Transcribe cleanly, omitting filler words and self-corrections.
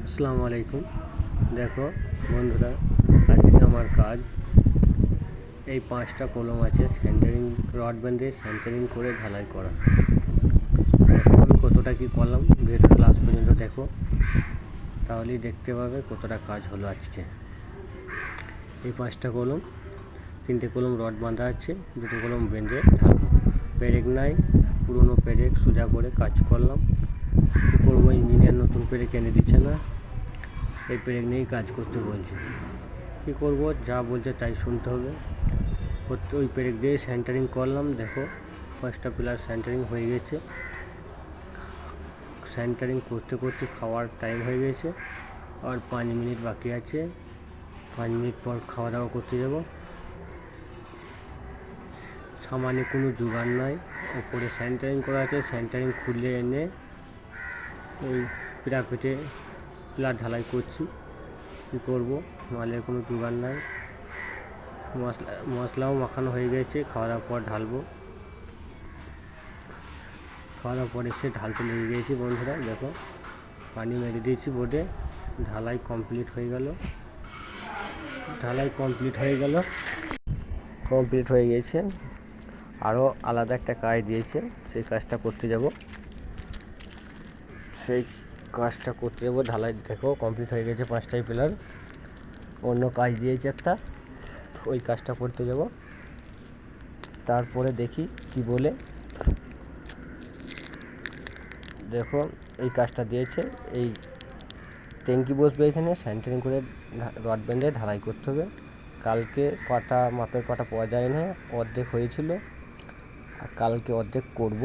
আসসালামু আলাইকুম। দেখো বন্ধুরা, আজকে আমার কাজ এই 5টা কলম আছে সেন্টারিং রড বেঁধে সেন্টারিং করে ঢালাই করা। আমি কতটা কি করলাম ভিডিও লাস্ট পর্যন্ত দেখো, তাহলেই দেখতে পাবে কতটা কাজ হলো আজকে। এই 5টা কলম, 3টে কলম রড বাঁধা আছে, 2টো কলম বেঁধে ঢালবো। পেরেক নাই, পুরনো পেরেক সোজা করে কাজ করলাম। কী করবো, ইঞ্জিনিয়ার নতুন পেরেক এনে দিচ্ছে না, এই পেরেক নিয়েই কাজ করতে বলছে। কী করবো, যা বলছে তাই শুনতে হবে। ওই পেরেক দিয়ে সেন্টারিং করলাম। দেখো 5টা পিলার সেন্টারিং হয়ে গেছে। সেন্টারিং করতে করতে খাওয়ার টাইম হয়ে গেছে, আর 5 মিনিট বাকি আছে। 5 মিনিট পর খাওয়া দাওয়া করতে যাব। সামানে কোনো জোগাড় নাই, ওপরে সেন্টারিং করা আছে, সেন্টারিং খুলে এনে এই পিরাপিটে পিলার ঢালাই করছি। কী করবো, মালের কোনো জোগাড় নাই। মশলাও মাখানো হয়ে গেছে, খাওয়া দাওয়ার পর ঢালবো। খাওয়া দাওয়ার পর এসে ঢালতে লেগে গিয়েছি বন্ধুরা। দেখো পানি মেরে দিয়েছি বোর্ডে, ঢালাই কমপ্লিট হয়ে গেল। কমপ্লিট হয়ে গেছে। আরও আলাদা একটা কাজ দিয়েছে, সেই কাজটা করতে যাব। ঢালাই দেখো কমপ্লিট হয়ে গেছে 5টাই পিলার। অন্য কাজ দিয়েছে একটা, ওই কাজটা করতে যাব। তারপরে দেখি কি বলে। দেখো এই কাজটা দিয়েছে, এই ট্যাঙ্কি বসবে এখানে, সেন্টারিং করে রড বেঁধে ঢালাই করতে হবে। কালকে মাপের পাটা পাওয়া যায় না, অর্ধেক হয়েছিল, আর কালকে অর্ধেক করব।